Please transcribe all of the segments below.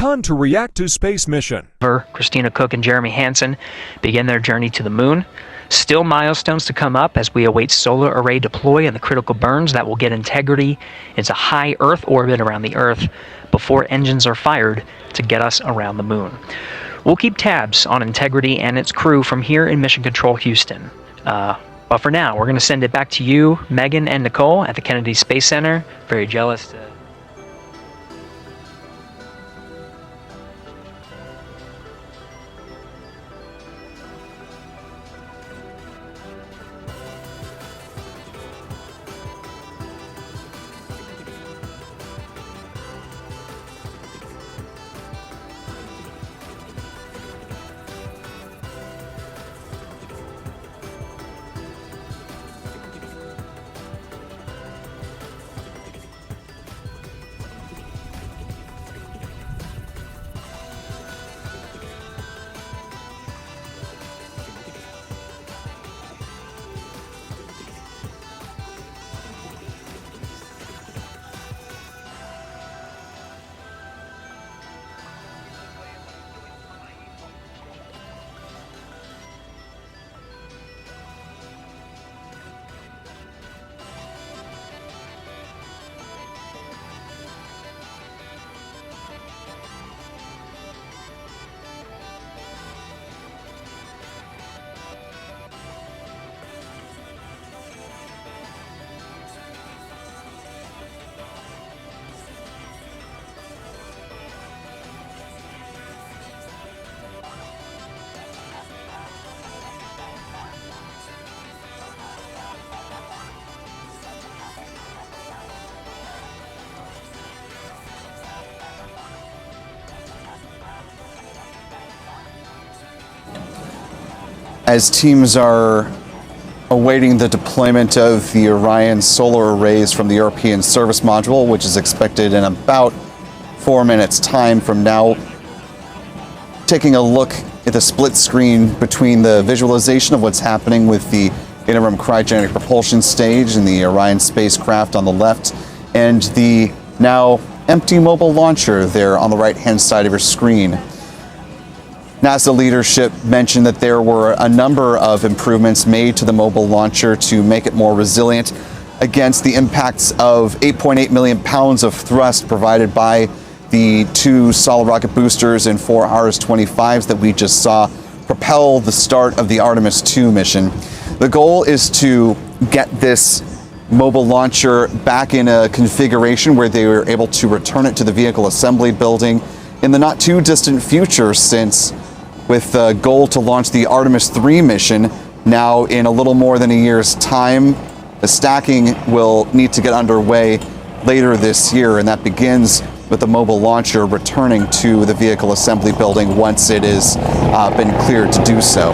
Time to react to space mission. Christina Koch and Jeremy Hansen begin their journey to the moon. Still milestones to come up as we await solar array deploy and the critical burns that will get Integrity into high Earth orbit around the Earth before engines are fired to get us around the moon. We'll keep tabs on Integrity and its crew from here in Mission Control Houston. But for now, we're going to send it back to you, Megan and Nicole at the Kennedy Space Center. Very jealous to... As teams are awaiting the deployment of the Orion solar arrays from the European Service Module, which is expected in about 4 minutes' time from now, taking a look at the split screen between the visualization of what's happening with the interim cryogenic propulsion stage and the Orion spacecraft on the left, and the now empty mobile launcher there on the right-hand side of your screen. NASA leadership mentioned that there were a number of improvements made to the mobile launcher to make it more resilient against the impacts of 8.8 million pounds of thrust provided by the 2 solid rocket boosters and 4 RS-25s that we just saw propel the start of the Artemis II mission. The goal is to get this mobile launcher back in a configuration where they were able to return it to the vehicle assembly building in the not too distant future, since with the goal to launch the Artemis III mission now in a little more than a year's time, the stacking will need to get underway later this year, and that begins with the mobile launcher returning to the vehicle assembly building once it has been cleared to do so.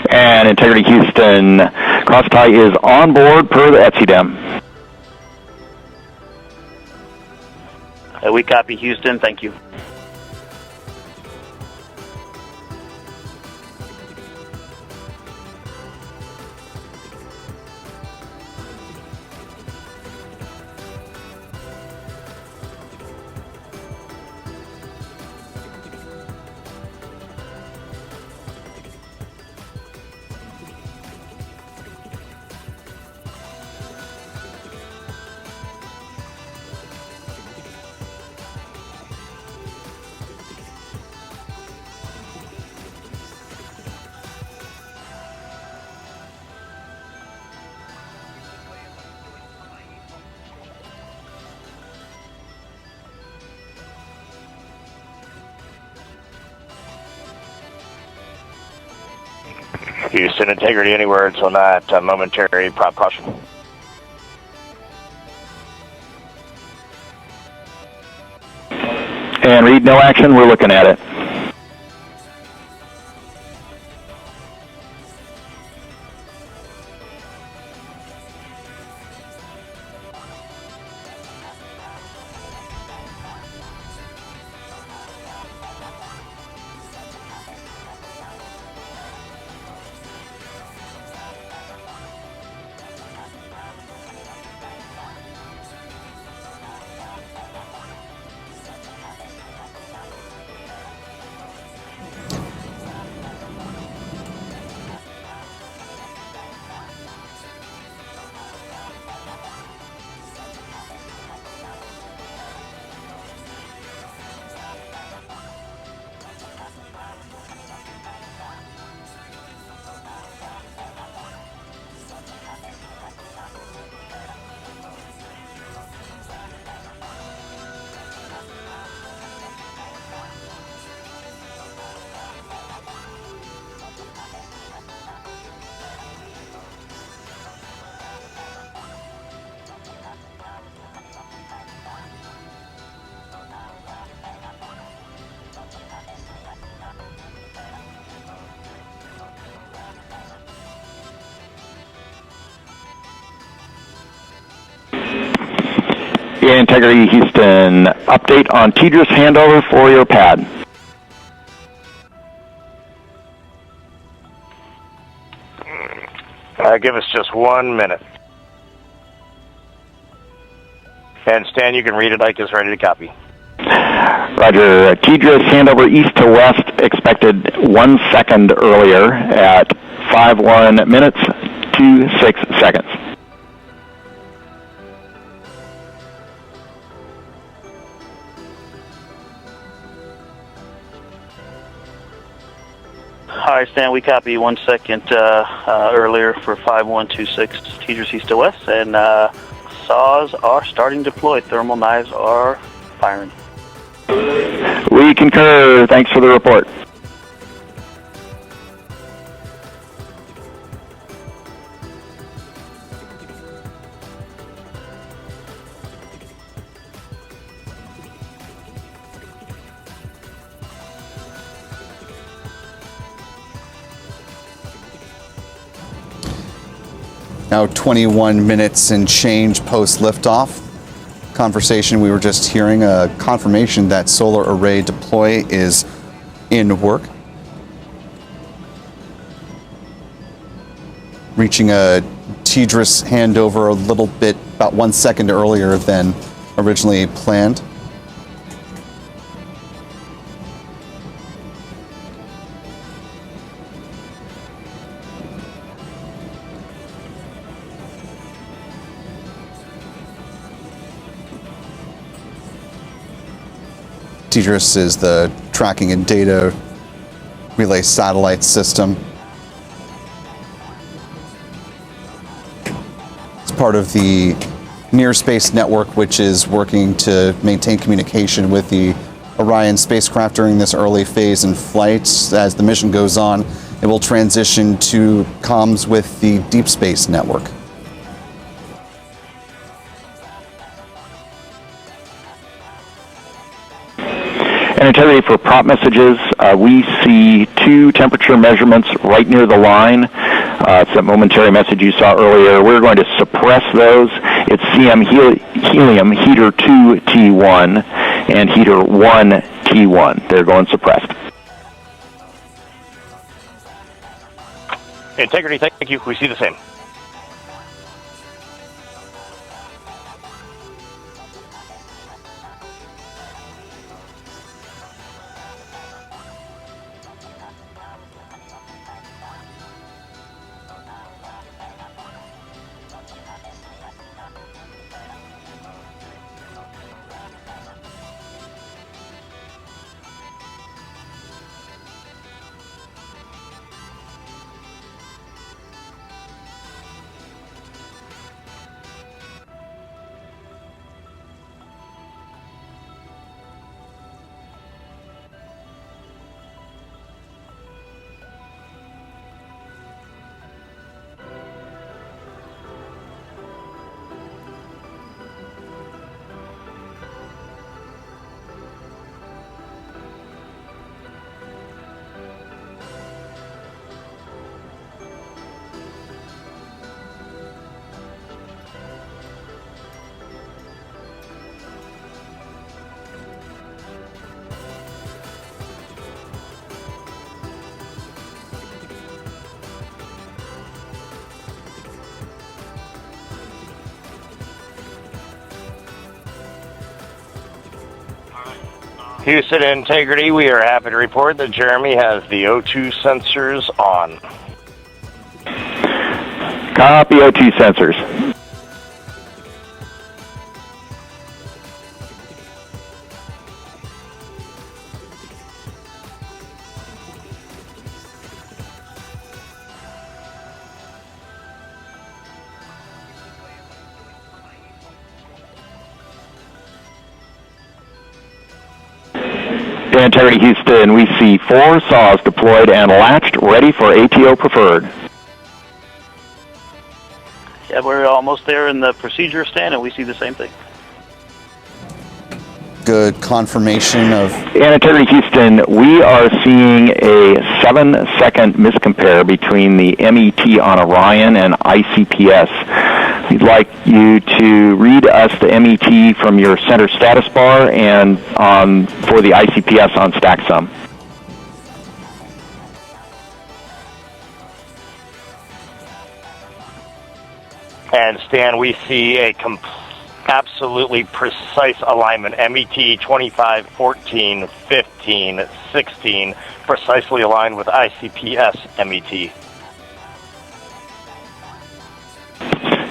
And Integrity Houston, CrossTie is on board per the ETSI-DEM. We copy Houston, thank you. Houston, Integrity anywhere until that momentary prop caution. And Reed, no action, we're looking at it. Integrity Houston, update on TDRS handover for your pad. Give us just 1 minute. And Stan, you can read it. Ike is ready to copy. Roger. TDRS handover east to west expected 1 second earlier at 5:1 minutes 26 seconds. Hi, Stan. We copy 1 second earlier for 5126 TDRS east to west, and saws are starting to deploy. Thermal knives are firing. We concur. Thanks for the report. Now 21 minutes and change post liftoff. Conversation we were just hearing, a confirmation that solar array deploy is in work. Reaching a TDRS handover a little bit, about 1 second earlier than originally planned. TDRS is the tracking and data relay satellite system. It's part of the Near Space Network, which is working to maintain communication with the Orion spacecraft during this early phase in flight. As the mission goes on, it will transition to comms with the Deep Space Network. And Integrity, for prop messages, we see 2 temperature measurements right near the line. It's that momentary message you saw earlier. We're going to suppress those. It's CM helium heater 2 T1 and heater 1 T1. They're going suppressed. Integrity, thank you. We see the same. Houston Integrity, we are happy to report that Jeremy has the O2 sensors on. Copy O2 sensors. Integrity Houston, we see 4 saws deployed and latched, ready for ATO preferred. Yeah, we're almost there in the procedure stand, and we see the same thing. Good confirmation of... Integrity Houston, we are seeing a 7-second miscompare between the MET on Orion and ICPS. We'd like you to read us the MET from your center status bar and for the ICPS on StackSum. And Stan, we see a absolutely precise alignment. MET 25, 14, 15, 16, precisely aligned with ICPS MET.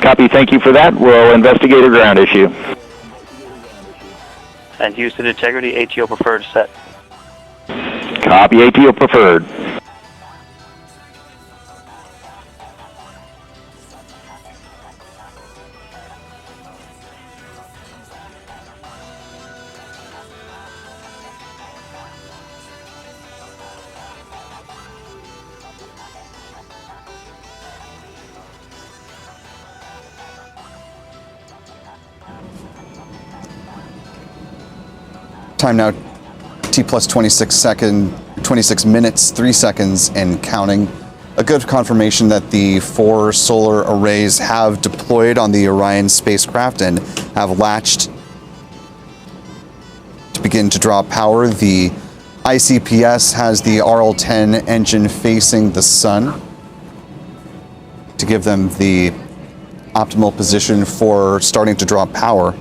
Copy, thank you for that. We'll investigate a ground issue. And Houston Integrity, ATO preferred set. Copy, ATO preferred. Time now, T plus 26 minutes, 3 seconds, and counting. A good confirmation that the 4 solar arrays have deployed on the Orion spacecraft and have latched to begin to draw power. The ICPS has the RL-10 engine facing the sun to give them the optimal position for starting to draw power.